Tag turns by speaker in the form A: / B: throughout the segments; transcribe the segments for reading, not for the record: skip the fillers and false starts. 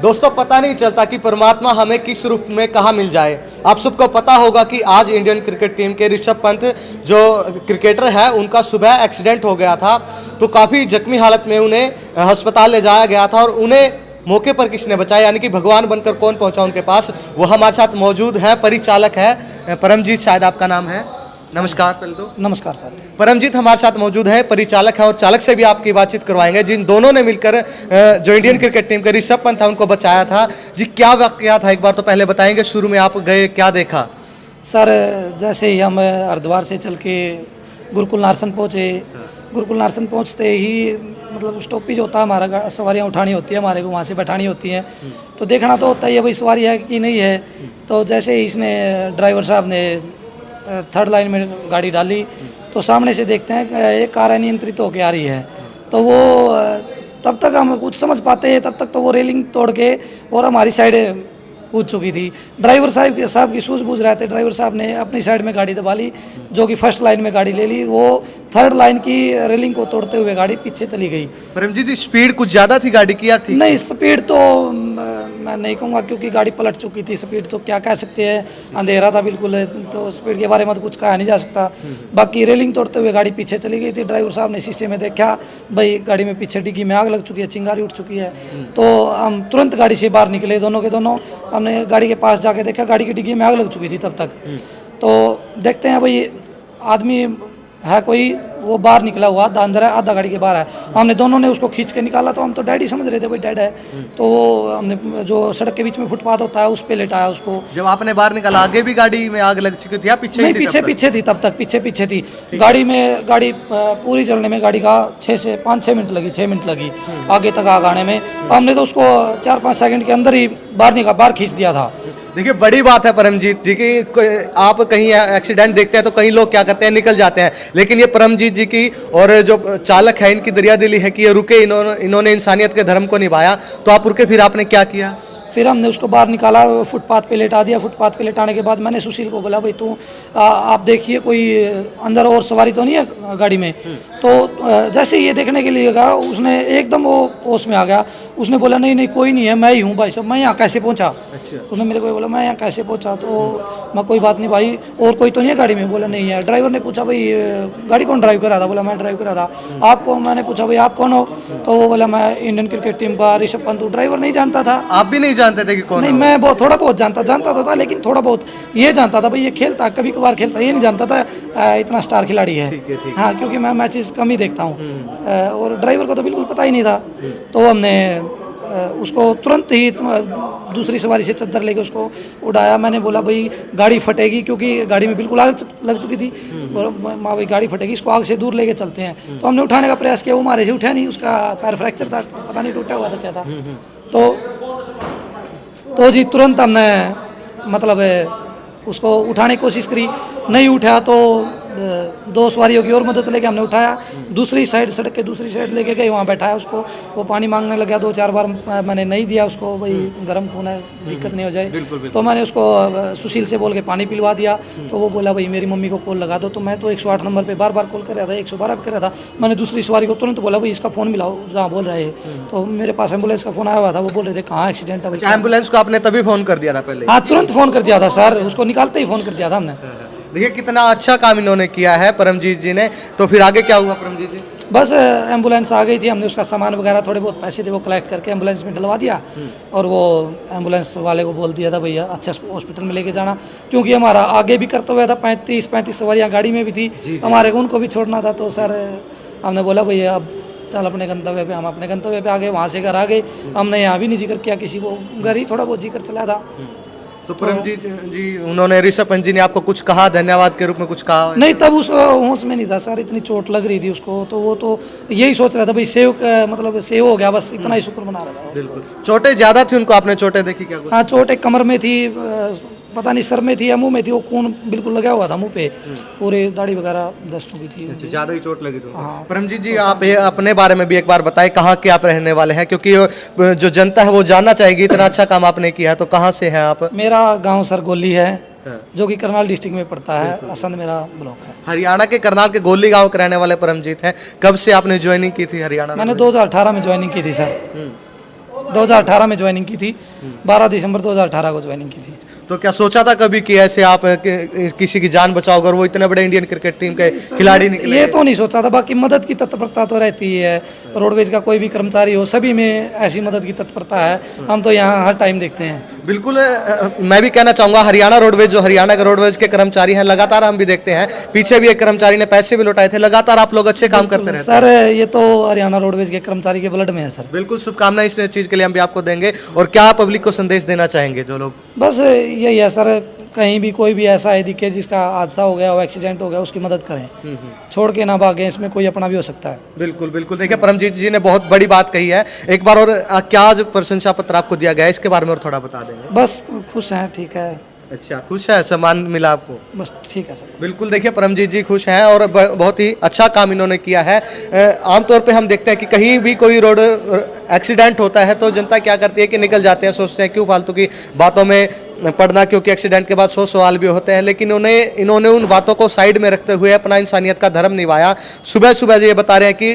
A: दोस्तों पता नहीं चलता कि परमात्मा हमें किस रूप में कहाँ मिल जाए। आप सबको पता होगा कि आज इंडियन क्रिकेट टीम के ऋषभ पंत जो क्रिकेटर है उनका सुबह एक्सीडेंट हो गया था, तो काफ़ी जख्मी हालत में उन्हें अस्पताल ले जाया गया था और उन्हें मौके पर किसने बचाया, यानी कि भगवान बनकर कौन पहुंचा उनके पास, वो हमारे साथ मौजूद है। परिचालक है परमजीत, शायद आपका नाम है। नमस्कार। पहले तो
B: नमस्कार सर।
A: परमजीत हमारे साथ मौजूद है, परिचालक है और चालक से भी आपकी बातचीत करवाएंगे, जिन दोनों ने मिलकर जो इंडियन क्रिकेट टीम के ऋषभ पंत था उनको बचाया था। जी क्या वाकया था, एक बार तो पहले बताएंगे, शुरू में आप गए क्या देखा?
B: सर जैसे ही हम हरिद्वार से चल के गुरुकुल नारसन पहुँचे, गुरुकुल नारसन पहुँचते ही मतलब स्टॉपेज होता है हमारा, सवारियाँ उठानी होती है हमारे को, वहाँ से बैठानी होती हैं, तो देखना तो होता ही है भाई सवारी है कि नहीं है। तो जैसे ही इसने ड्राइवर साहब ने थर्ड लाइन में गाड़ी डाली तो सामने से देखते हैं एक कार अनियंत्रित होकर आ रही है, तो वो तब तक हम कुछ समझ पाते हैं, तब तक तो वो रेलिंग तोड़ के और हमारी साइड कूद चुकी थी। ड्राइवर साहब की सूझबूझ रहे थे, ड्राइवर साहब ने अपनी साइड में गाड़ी दबा ली, जो कि फर्स्ट लाइन में गाड़ी ले ली, वो थर्ड लाइन की रेलिंग को तोड़ते हुए गाड़ी पीछे चली गई।
A: परमजीत जी स्पीड कुछ ज़्यादा थी गाड़ी की या ठीक?
B: नहीं स्पीड तो मैं नहीं कहूँगा, क्योंकि गाड़ी पलट चुकी थी। स्पीड तो क्या कह सकते हैं, अंधेरा था बिल्कुल, तो स्पीड के बारे में तो कुछ कहा नहीं जा सकता। बाकी रेलिंग तोड़ते हुए गाड़ी पीछे चली गई थी। ड्राइवर साहब ने शीशे में देखा भाई गाड़ी में पीछे डिग्गी में आग लग चुकी है, चिंगारी उठ चुकी है, तो हम तुरंत गाड़ी से बाहर निकले, दोनों के दोनों। हमने गाड़ी के पास जाके देखा गाड़ी की डिग्गी में आग लग चुकी थी तब तक। तो देखते हैं भाई आदमी है कोई, वो बाहर निकला हुआ, अंदर है, आधा गाड़ी के बाहर है। हमने दोनों ने उसको खींच के निकाला, तो हम तो डैडी समझ रहे थे भाई डेड है, तो वो हमने जो सड़क के बीच में फुटपाथ होता है उस पे लेटाया उसको।
A: जब आपने बाहर निकाला आगे भी गाड़ी में आग लग चुकी थी या पीछे?
B: नहीं पीछे थी तब तक, पीछे थी गाड़ी पूरी चलने में गाड़ी का 6 से 5-6 मिनट लगी, 6 मिनट लगी आगे तक आग आने में। हमने तो उसको 4-5 सेकंड के अंदर ही बाहर खींच दिया था।
A: देखिए बड़ी बात है परमजीत जी की, आप कहीं एक्सीडेंट देखते हैं तो कई लोग क्या करते हैं निकल जाते हैं, लेकिन ये परमजीत जी की और जो चालक है इनकी दरियादिली है कि ये रुके, इन्होंने इंसानियत के धर्म को निभाया। तो आप रुके, फिर आपने क्या किया?
B: फिर हमने उसको बाहर निकाला, फुटपाथ पे लेटा दिया। फुटपाथ पे लेटाने के बाद मैंने सुशील को बोला भाई तू आप देखिए कोई अंदर और सवारी तो नहीं है गाड़ी में। तो जैसे ये देखने के लिए गया, उसने एकदम वो होश में आ गया, उसने बोला नहीं कोई नहीं है, मैं ही हूँ भाई साहब, मैं यहाँ कैसे पहुँचा। अच्छा। उसने मेरे को बोला मैं यहाँ कैसे पहुँचा, तो मैं कोई बात नहीं भाई, और कोई तो नहीं है गाड़ी में? बोला नहीं है। ड्राइवर ने पूछा भाई गाड़ी कौन ड्राइव कर रहा था? बोला मैं ड्राइव कर रहा था। आप कौन? मैंने पूछा भाई आप कौन हो? तो वो बोला मैं इंडियन क्रिकेट टीम का ऋषभ पंत। ड्राइवर नहीं जानता था।
A: आप भी नहीं जानते थे कि कौन?
B: नहीं, मैं बहुत थोड़ा बहुत जानता तो था, लेकिन थोड़ा बहुत ये जानता था भाई ये खेलता, कभी कभार खेलता, ये नहीं जानता था इतना स्टार खिलाड़ी है। हाँ, क्योंकि मैं मैचेस कम ही देखता हूँ, और ड्राइवर को तो बिल्कुल पता ही नहीं था। तो हमने उसको तुरंत ही दूसरी सवारी से चद्दर लेके उसको उड़ाया। मैंने बोला भाई गाड़ी फटेगी, क्योंकि गाड़ी में बिल्कुल आग लग चुकी थी। माँ भाई गाड़ी फटेगी, इसको आग से दूर लेके चलते हैं। तो हमने उठाने का प्रयास किया, वो हमारे से उठा नहीं, उसका पैर फ्रैक्चर था, पता नहीं टूटा हुआ था क्या था। तो जी तुरंत हमने मतलब उसको उठाने की कोशिश करी, नहीं उठा, तो 2 सवारियों की और मदद लेके हमने उठाया, दूसरी साइड, सड़क के दूसरी साइड लेके गए, वहाँ बैठाया उसको। वो पानी मांगने लगा 2-4 बार, मैंने नहीं दिया उसको, भाई गर्म खून है, दिक्कत नहीं हो जाए। बिल्कुल। तो मैंने उसको सुशील से बोल के पानी पिलवा दिया। तो वो बोला भाई मेरी मम्मी को कॉल लगा दो। तो मैं तो 108 नंबर पर बार कॉल कर रहा था, 112 पर कर रहा था। मैंने दूसरी सवारी को तुरंत बोला भाई इसका फ़ोन मिलाओ जहाँ बोल रहे हैं। तो मेरे पास एम्बुलेंस का फ़ोन आया हुआ था, वो बोल रहे थे कहाँ एक्सीडेंट है भाई।
A: एम्बुलेंस को आपने तभी फ़ोन कर दिया था पहले? हाँ,
B: तुरंत फ़ोन कर दिया था सर, उसको निकालते ही फ़ोन कर दिया था हमने।
A: देखिए कितना अच्छा काम इन्होंने किया है परमजीत जी ने। तो फिर आगे क्या हुआ परमजीत जी?
B: बस एम्बुलेंस आ गई थी, हमने उसका सामान वगैरह, थोड़े बहुत पैसे थे वो कलेक्ट करके एम्बुलेंस में डलवा दिया, और वो एम्बुलेंस वाले को बोल दिया था भैया अच्छे हॉस्पिटल में लेके जाना, क्योंकि हमारा आगे भी करते हुआ था, 35 सवारियाँ गाड़ी में भी थी, हमारे को उनको भी छोड़ना था। तो सर हमने बोला भैया अब चल अपने गंतव्य पे। हम अपने गंतव्य पे आ गए, वहाँ से घर आ गए। हमने यहाँ भी नहीं जिक्र किया किसी को, घर ही थोड़ा बहुत जिक्र चला था।
A: तो परमजीत जी उन्होंने, ऋषभ पंत जी ने आपको कुछ कहा, धन्यवाद के रूप में कुछ कहा?
B: नहीं, तब उस होश में नहीं था सर, इतनी चोट लग रही थी उसको, तो वो तो यही सोच रहा था भाई सेव हो गया, बस इतना ही शुक्र मना रहा था।
A: बिल्कुल। चोटें ज्यादा थी उनको, आपने चोटें देखी क्या?
B: हाँ, चोट एक कमर में थी, पता नहीं सर में थी या मुंह में थी, वो खून बिल्कुल लगा हुआ था मुंह पे, पूरे दाढ़ी वगैरह दस्त हुई थी।
A: ज्यादा ही चोट लगी थी। हाँ। परमजीत जी आप अपने बारे में भी एक बार बताएं, कहाँ के आप रहने वाले हैं, क्योंकि जो जनता है वो जानना चाहेगी, इतना अच्छा काम आपने किया, तो कहाँ से हैं आप?
B: मेरा गाँव सर गोली है, जो कि करनाल डिस्ट्रिक्ट में पड़ता है, असंध मेरा ब्लॉक है।
A: हरियाणा के करनाल के गोली गांव के रहने वाले परमजीत हैं। कब से आपने ज्वाइनिंग की थी हरियाणा?
B: मैंने 2018 में ज्वाइनिंग की थी सर। 2018 में ज्वाइनिंग की थी, 12 दिसंबर 2018 को ज्वाइनिंग की थी।
A: तो क्या सोचा था कभी कि ऐसे आप किसी की जान बचाओगे और वो इतने बड़े इंडियन क्रिकेट टीम के खिलाड़ी निकले?
B: ये तो नहीं सोचा था, बाकी मदद की तत्परता तो रहती है। रोडवेज का कोई भी कर्मचारी हो, सभी में ऐसी मदद की तत्परता है। हम तो यहाँ हर टाइम देखते हैं।
A: बिल्कुल, मैं भी कहना चाहूँगा हरियाणा रोडवेज, जो हरियाणा के रोडवेज के कर्मचारी हैं, लगातार हम भी देखते हैं, पीछे भी एक कर्मचारी ने पैसे भी लौटाए थे। लगातार आप लोग अच्छे काम करते रहते हैं
B: सर। ये तो हरियाणा रोडवेज के कर्मचारी के ब्लड में है सर।
A: बिल्कुल, शुभकामनाएं इस चीज़ के लिए हम भी आपको देंगे। और क्या पब्लिक को संदेश देना चाहेंगे जो लोग?
B: बस यही है सर, कहीं भी कोई भी ऐसा है दिखे जिसका हादसा हो गया हो, एक्सीडेंट हो गया, उसकी मदद करें, छोड़ के ना भागें। इसमें कोई अपना भी हो सकता है।
A: बिल्कुल बिल्कुल, देखिए परमजीत जी ने बहुत बड़ी बात कही है। एक बार और क्या आज प्रशंसा पत्र आपको दिया गया है, इसके बारे में और थोड़ा बता देंगे?
B: बस खुश हैं, ठीक है।
A: अच्छा, खुश है, सम्मान मिला आपको?
B: बस ठीक है सर।
A: बिल्कुल, देखिए परमजीत जी खुश हैं और बहुत ही अच्छा काम इन्होंने किया है। आमतौर पे हम देखते हैं कि कहीं भी कोई रोड एक्सीडेंट होता है तो जनता क्या करती है कि निकल जाते हैं, सोचते हैं क्यों फालतू की बातों में पड़ना, क्योंकि एक्सीडेंट के बाद 100 सवाल भी होते हैं। लेकिन इन्होंने उन बातों को साइड में रखते हुए अपना इंसानियत का धर्म निभाया। सुबह सुबह ये बता रहे हैं कि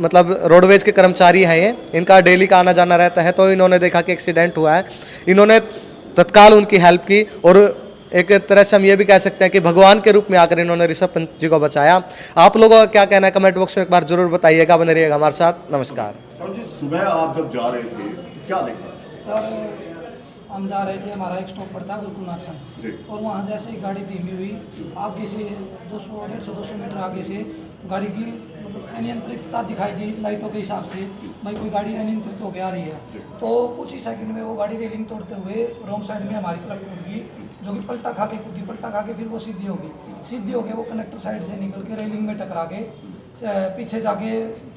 A: मतलब रोडवेज के कर्मचारी हैं ये, इनका डेली का आना जाना रहता है, तो इन्होंने देखा कि एक्सीडेंट हुआ है, इन्होंने तत्काल उनकी हेल्प की और एक तरह से हम ये भी कह सकते हैं कि भगवान के रूप में आकर इन्होंने ऋषभ पंत जी को बचाया। आप लोगों का क्या कहना है कमेंट बॉक्स में एक बार जरूर बताइएगा। बने रहिएगा हमारे साथ। नमस्कार।
C: सुबह आप जब जा रहे थे क्या देखा?
B: सर हम जा रहे थे, हमारा एक स्टॉप पड़ता है गुरुकुल नार्सन, और वहाँ जैसे ही गाड़ी धीमी हुई, आगे से 200 मीटर आगे से गाड़ी की मतलब अनियंत्रितता दिखाई दी लाइटों के हिसाब से, भाई कोई गाड़ी अनियंत्रित होकर आ रही है। तो कुछ ही सेकंड में वो गाड़ी रेलिंग तोड़ते हुए रॉन्ग साइड में हमारी तरफ कूद गई, जो कि पलटा खा के कूदी। पलटा खा के फिर वो सीधी हो गई, सीधी हो गई, वो कनेक्टर साइड से निकल के रेलिंग में टकरा के पीछे जाके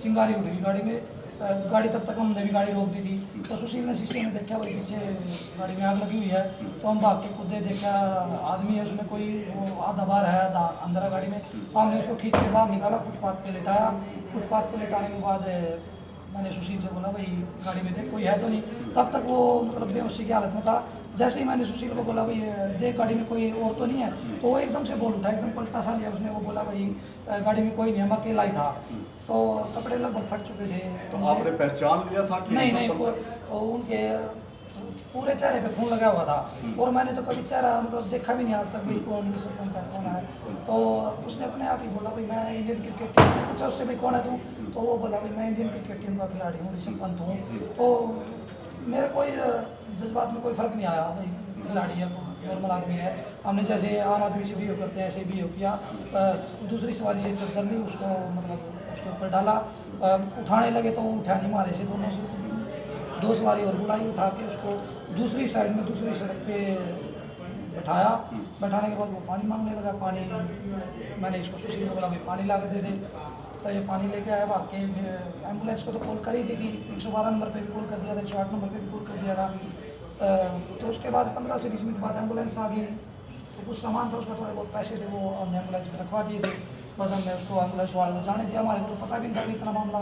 B: चिंगारी उठ गई गाड़ी में। गाड़ी तब तक हमने भी गाड़ी रोक दी थी, तो सुशील ने शीशे में देखा भाई पीछे गाड़ी में आग लगी हुई है। तो हम भाग के कूदे, देखा आदमी है उसमें, कोई वो आधा बाहर है आधा अंदर है गाड़ी में। हमने उसको खींच के बाहर निकाला, फुटपाथ पे लेटाया। फुटपाथ पे लेटाने के बाद मैंने सुशील से बोला भाई गाड़ी में देख कोई है तो नहीं। तब तक वो मतलब बेहोशी की हालत में था। जैसे ही मैंने सुशील को बोला भाई देख गाड़ी में कोई और तो नहीं है, तो वो एकदम से बोल उठा, एकदम पलटा सा लिया उसने। वो बोला भाई गाड़ी में कोई नहीं है, मैं अकेला ही था। तो कपड़े लगभग फट चुके थे।
C: तो आपने पहचान लिया था कि
B: नहीं, उनके पूरे चेहरे पे खून लगा हुआ था, और मैंने तो कभी चेहरा मतलब देखा भी नहीं आज तक भाई कौन है। तो उसने अपने आप ही बोला भाई मैं इंडियन क्रिकेट टीम, पूछा उससे भाई कौन है तू, तो वो बोला भाई मैं इंडियन क्रिकेट टीम का खिलाड़ी हूँ, ऋषभ पंत हूँ। तो मेरे कोई जज्बात में कोई फ़र्क नहीं आया भाई, खिलाड़ी है, नॉर्मल आदमी है। हमने जैसे आम आदमी से भी करते हैं ऐसे भी हो किया। दूसरी सवारी से चल कर ली, उसको मतलब उसके ऊपर डाला, उठाने लगे तो उठा नहीं, मारे से दोनों से 2 सवारी और बुलाई, उठा के उसको दूसरी साइड में दूसरी सड़क पे बैठाया। बैठाने के बाद वो पानी मांगने लगा। पानी मैंने इसको सुशील को बोला भाई पानी ला के दे दे, तो ये पानी लेके आया। भाग के फिर एम्बुलेंस को तो कॉल कर ही दी थी, 112 नंबर पे भी कॉल कर दिया था, 108 नंबर पे भी कॉल कर दिया था। तो उसके बाद 15 से 20 मिनट बाद एम्बुलेंस आ गई। तो कुछ सामान था उसका, थोड़े बहुत पैसे थे, वो हमने एम्बुलेंस में रखवा दिए थे। बस हमने उसको एम्बुलेंस वाले को जाने दिया, हमारे को तो पता भी नहीं था कि इतना मामला